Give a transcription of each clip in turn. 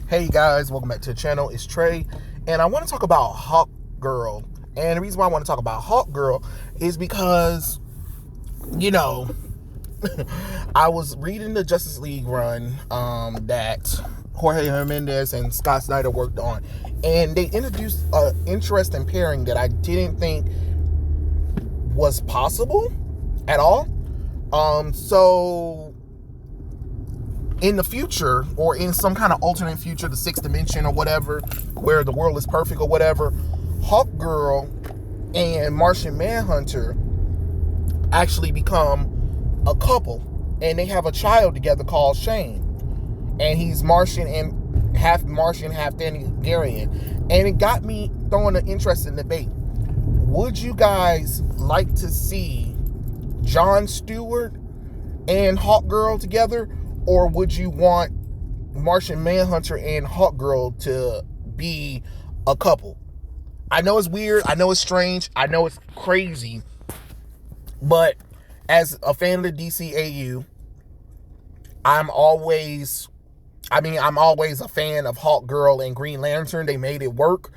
Hey guys, welcome back to the channel. It's Trey, and I want to talk about Hawkgirl. And the reason why I want to talk about Hawkgirl is because, you know, I was reading the Justice League run that Jorge Jimenez and Scott Snyder worked on, and they introduced an interesting pairing that I didn't think was possible at all. So in the future, or in some kind of alternate future, the sixth dimension or whatever, where the world is perfect or whatever, Hawkgirl and Martian Manhunter actually become a couple, and they have a child together called Shane, and he's Martian and half Thanagarian, and it got me throwing an interesting debate. Would you guys like to see John Stewart and Hawkgirl together, or would you want Martian Manhunter and Hawkgirl to be a couple? I know it's weird, I know it's strange, I know it's crazy, but as a fan of the DCAU, I'm always a fan of Hawkgirl and Green Lantern. They made it work,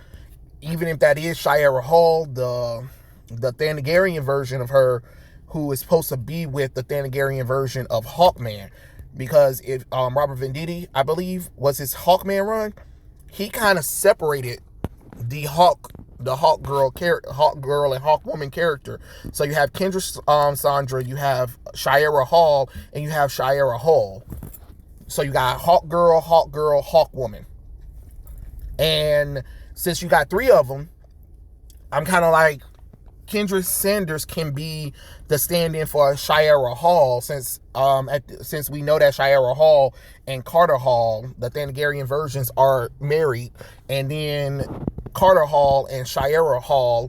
even if that is Shira Hall, the Thanagarian version of her, who is supposed to be with the Thanagarian version of Hawkman. Because if Robert Venditti, I believe, was his Hawkman run, he kind of separated the Hawkgirl and Hawkwoman character. So you have Kendra Sandra, you have Shira Hall, and you have Shira Hall. So you got Hawkgirl, Hawkwoman. And since you got three of them, I'm kind of like, Kendra Sanders can be the stand-in for Shira Hall, since we know that Shira Hall and Carter Hall, the Thanagarian versions, are married, and then Carter Hall and Shira Hall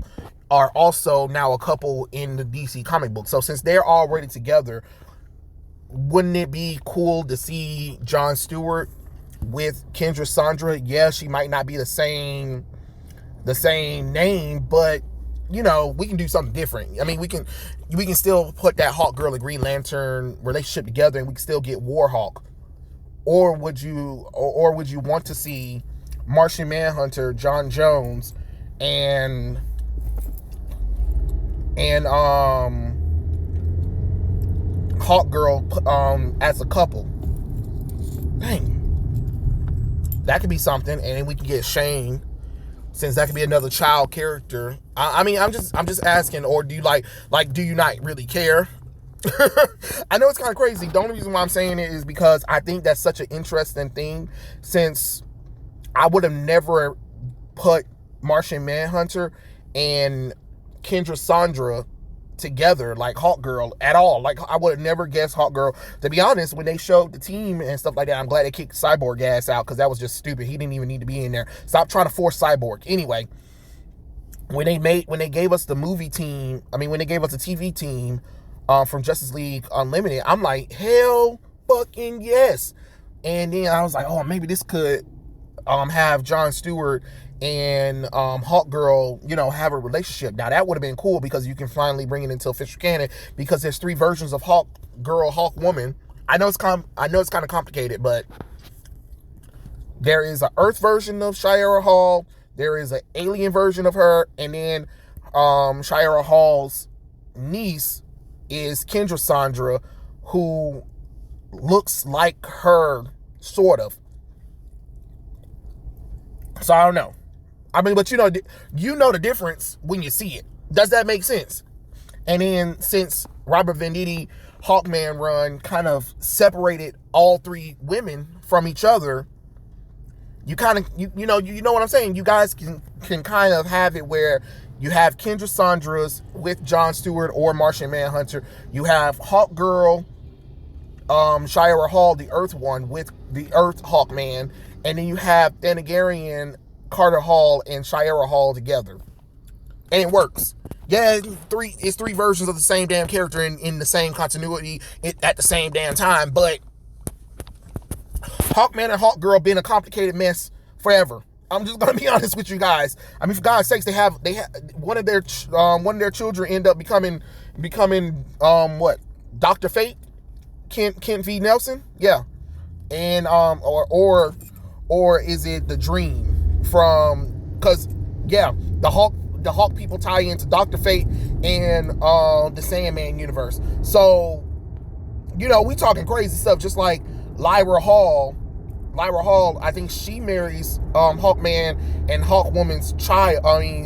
are also now a couple in the DC comic book. So since they're already together, wouldn't it be cool to see John Stewart with Kendra Sandra? Yeah, she might not be the same name, but you know, we can do something different. I mean, we can still put that Hawkgirl and Green Lantern relationship together, and we can still get Warhawk. Or would you want to see Martian Manhunter, John Jones, and Hawkgirl as a couple? Dang, that could be something, and then we can get Shane, since that could be another child character. I mean, I'm just asking, or do you not really care? I know it's kind of crazy. The only reason why I'm saying it is because I think that's such an interesting thing, since I would have never put Martian Manhunter and Kendra Sandra together like Hawkgirl at all. Like, I would have never guessed Hawkgirl. To be honest, when they showed the team and stuff like that, I'm glad they kicked Cyborg ass out, because that was just stupid. He didn't even need to be in there. Stop trying to force Cyborg. Anyway, when they gave us the movie team, when they gave us the TV team from Justice League Unlimited, I'm like, hell fucking yes. And then I was like, oh, maybe this could have John Stewart and Hawkgirl, have a relationship. Now that would have been cool, because you can finally bring it into official canon, because there's three versions of Hawkgirl, Hawkwoman. I know it's kind of complicated, but there is an Earth version of Shira Hall, there is an alien version of her, and then Shira Hall's niece is Kendra Sandra, who looks like her, sort of. So I don't know. But you know the difference when you see it. Does that make sense? And then, since Robert Venditti Hawkman run kind of separated all three women from each other, you kind of you know what I'm saying. You guys can kind of have it where you have Kendra Sandra's with John Stewart or Martian Manhunter. You have Hawkgirl, Shira Hall, the Earth one, with the Earth Hawkman, and then you have Thanagarian, Carter Hall, and Shira Hall together, and it works. Yeah, it's three versions of the same damn character in the same continuity at the same damn time, but Hawkman and Hawkgirl been a complicated mess forever. I'm just gonna be honest with you guys. For God's sakes, they have one of their children end up becoming what, Dr. Fate, Kent V. Nelson, yeah, and or is it the dream from, because yeah, the Hawk people tie into Dr. Fate and the Sandman universe. So, you know, we talking crazy stuff, just like Lyra Hall, I think she marries Hawkman and Hawkwoman's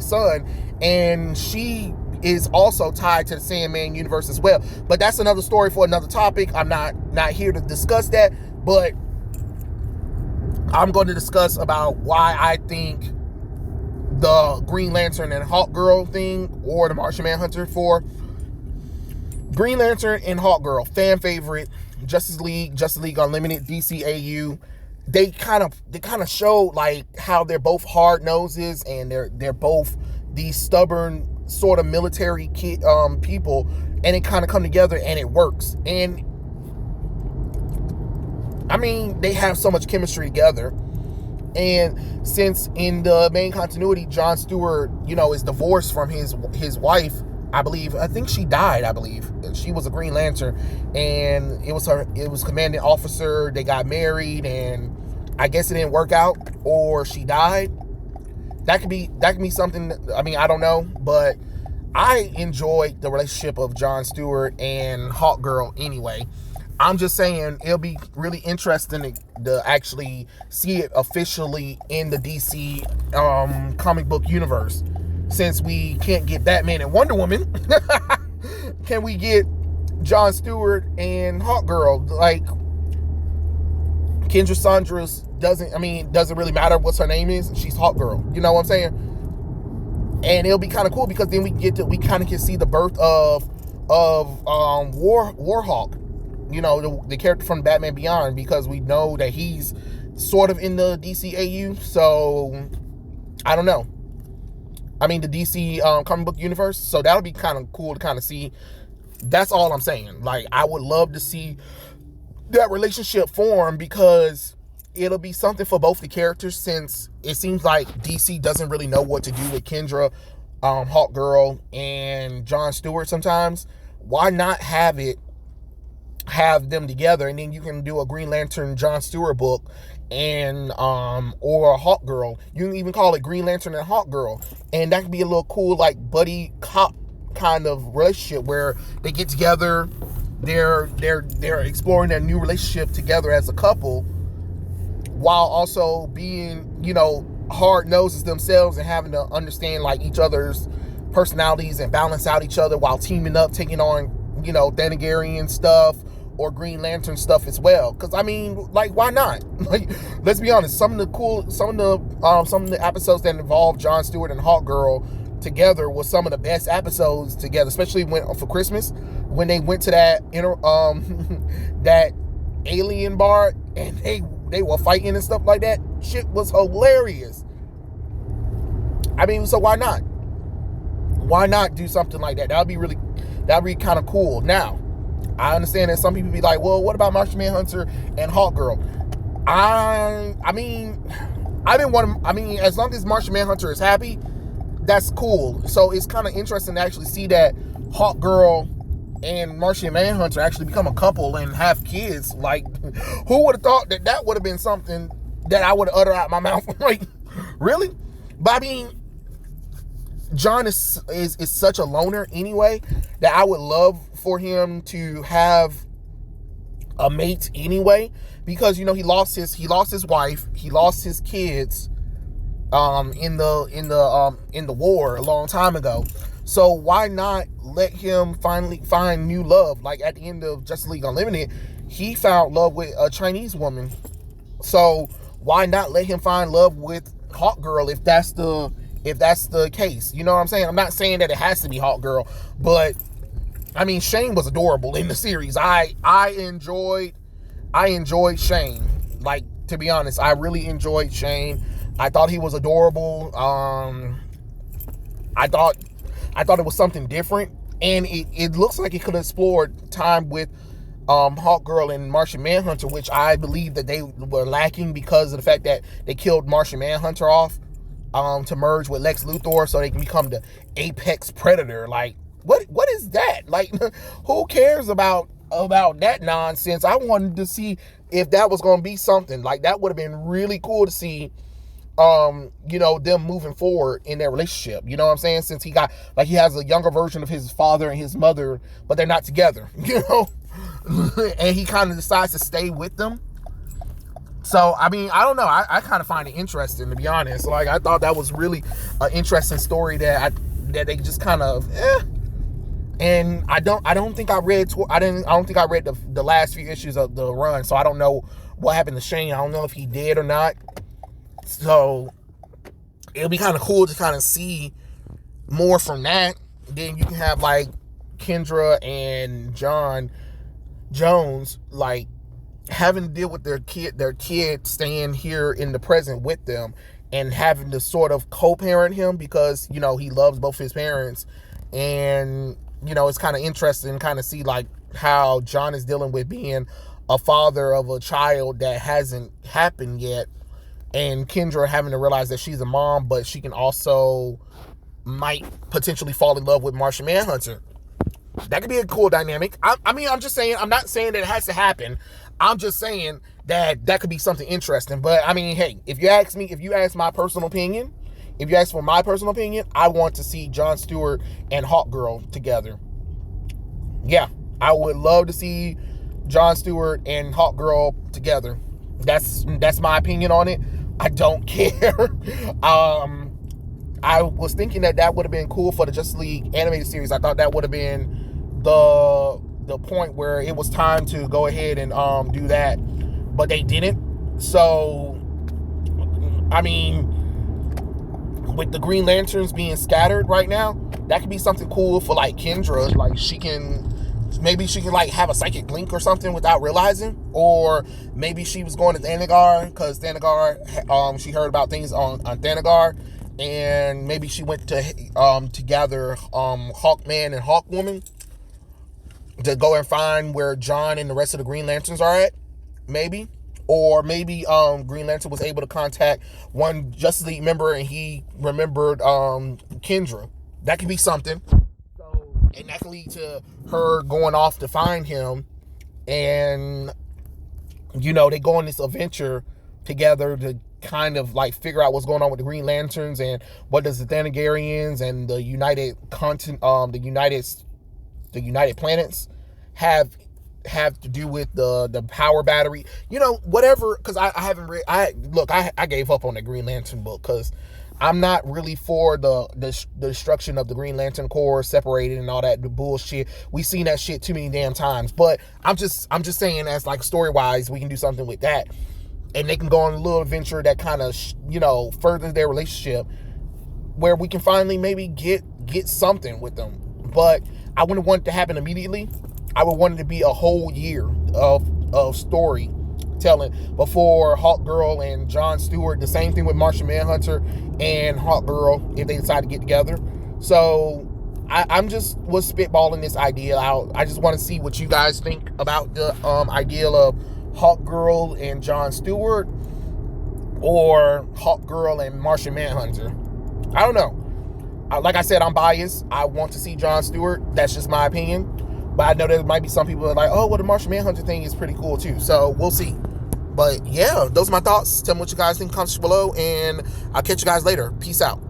son, and she is also tied to the Sandman universe as well. But that's another story for another topic. I'm not here to discuss that, but I'm going to discuss about why I think the Green Lantern and Hawkgirl thing, or the Martian Manhunter, for Green Lantern and Hawkgirl, fan favorite, Justice League Unlimited, DCAU. They kind of show like how they're both hard noses, and they're both these stubborn sort of military people, and it kind of come together and it works. And I mean, they have so much chemistry together. And since in the main continuity, John Stewart, you know, is divorced from his wife, I think she died, she was a Green Lantern, and it was commanding officer. They got married, and I guess it didn't work out, or she died. That could be something. I mean, I don't know, but I enjoyed the relationship of John Stewart and Hawkgirl anyway. I'm just saying it'll be really interesting to actually see it officially in the DC comic book universe. Since we can't get Batman and Wonder Woman, can we get John Stewart and Hawkgirl? Like, Kendra Saunders doesn't really matter what her name is. She's Hawkgirl. You know what I'm saying? And it'll be kind of cool, because then we kind of can see the birth of Warhawk. You know, the character from Batman Beyond, because we know that he's sort of in the DCAU. So I don't know. I mean, the DC comic book universe. So that'll be kind of cool to kind of see. That's all I'm saying. Like, I would love to see that relationship form, because it'll be something for both the characters, since it seems like DC doesn't really know what to do with Kendra, Hawkgirl, and John Stewart sometimes. Why not have them together, and then you can do a Green Lantern John Stewart book, and or a Hawkgirl. You can even call it Green Lantern and Hawkgirl, and that could be a little cool, like, buddy cop kind of relationship, where they get together, they're exploring their new relationship together as a couple, while also being, you know, hard noses themselves, and having to understand like each other's personalities and balance out each other, while teaming up, taking on, you know, Thanagarian stuff or Green Lantern stuff as well. Because I mean, like, why not? Like, let's be honest, some of the episodes that involve John Stewart and Hawkgirl together was some of the best episodes together, especially for Christmas, when they went to that that alien bar, and they were fighting and stuff like that. Shit was hilarious. I mean, so why not? Why not do something like that? That'd be kind of cool. Now, I understand that some people be like, well, what about Martian Manhunter and Hawkgirl? I mean, as long as Martian Manhunter is happy, that's cool. So it's kind of interesting to actually see that Hawkgirl and Martian Manhunter actually become a couple and have kids. Like, who would have thought that would have been something that I would have uttered out my mouth? Like, really? But I mean, John is such a loner anyway, that I would love for him to have a mate anyway, because, you know, he lost his wife, he lost his kids in the war a long time ago. So why not let him finally find new love? Like, at the end of Justice League Unlimited, he found love with a Chinese woman. So why not let him find love with Hawkgirl if that's the case? You know what I'm saying? I'm not saying that it has to be Hawkgirl, but I mean, Shane was adorable in the series. I enjoyed Shane. Like, to be honest, I really enjoyed Shane. I thought he was adorable. I thought it was something different, and it looks like it could have explored time with Hawkgirl and Martian Manhunter, which I believe that they were lacking because of the fact that they killed Martian Manhunter off to merge with Lex Luthor so they can become the apex predator. Like, what is that? Like, who cares about that nonsense? I wanted to see if that was going to be something, like, that would have been really cool to see, them moving forward in their relationship. You know what I'm saying? Since he has a younger version of his father and his mother, but they're not together, and he kind of decides to stay with them. So, I mean, I don't know. I kind of find it interesting, to be honest. Like, I thought that was really an interesting story that they just kind of, And I don't think I read the last few issues of the run, so I don't know what happened to Shane. I don't know if he did or not. So it'll be kind of cool to kind of see more from that. Then you can have like Kendra and John Jones like having to deal with their kid staying here in the present with them and having to sort of co-parent him because, he loves both his parents. And, it's kind of interesting to kind of see like how John is dealing with being a father of a child that hasn't happened yet. And Kendra having to realize that she's a mom, but she can also might potentially fall in love with Martian Manhunter. That could be a cool dynamic. I'm just saying, I'm not saying that it has to happen. I'm just saying that could be something interesting. But I mean, hey, if you ask my personal opinion, I want to see Jon Stewart and Hawkgirl together. Yeah, I would love to see Jon Stewart and Hawkgirl together. That's my opinion on it. I don't care. I was thinking that would have been cool for the Justice League animated series. I thought that would have been the point where it was time to go ahead and do that, but they didn't. So, I mean, with the Green Lanterns being scattered right now, that could be something cool for like Kendra. Like maybe she can like have a psychic link or something without realizing, or maybe she was going to Thanagar because Thanagar, she heard about things on Thanagar, and maybe she went to gather Hawkman and Hawkwoman to go and find where John and the rest of the Green Lanterns are at, maybe. Or maybe Green Lantern was able to contact one Justice League member and he remembered Kendra. That could be something. So, and that could lead to her going off to find him, and they go on this adventure together to kind of like figure out what's going on with the Green Lanterns and what does the Thanagarians and the United Planets have to do with the power battery, whatever. Because I haven't read. I gave up on the Green Lantern book because I'm not really for the destruction of the Green Lantern Corps, separated and all that bullshit. We've seen that shit too many damn times. But I'm just saying, as like story wise, we can do something with that, and they can go on a little adventure that kind of furthers their relationship, where we can finally maybe get something with them. But I wouldn't want it to happen immediately. I would want it to be a whole year of storytelling before Hawkgirl and Jon Stewart. The same thing with Martian Manhunter and Hawkgirl if they decide to get together. So I'm just spitballing this idea out. I just want to see what you guys think about the idea of Hawkgirl and Jon Stewart or Hawkgirl and Martian Manhunter. I don't know. Like I said, I'm biased. I want to see Jon Stewart. That's just my opinion. But I know there might be some people that are like, oh, well, the Martian Manhunter thing is pretty cool too. So we'll see. But yeah, those are my thoughts. Tell me what you guys think in the comments below, and I'll catch you guys later. Peace out.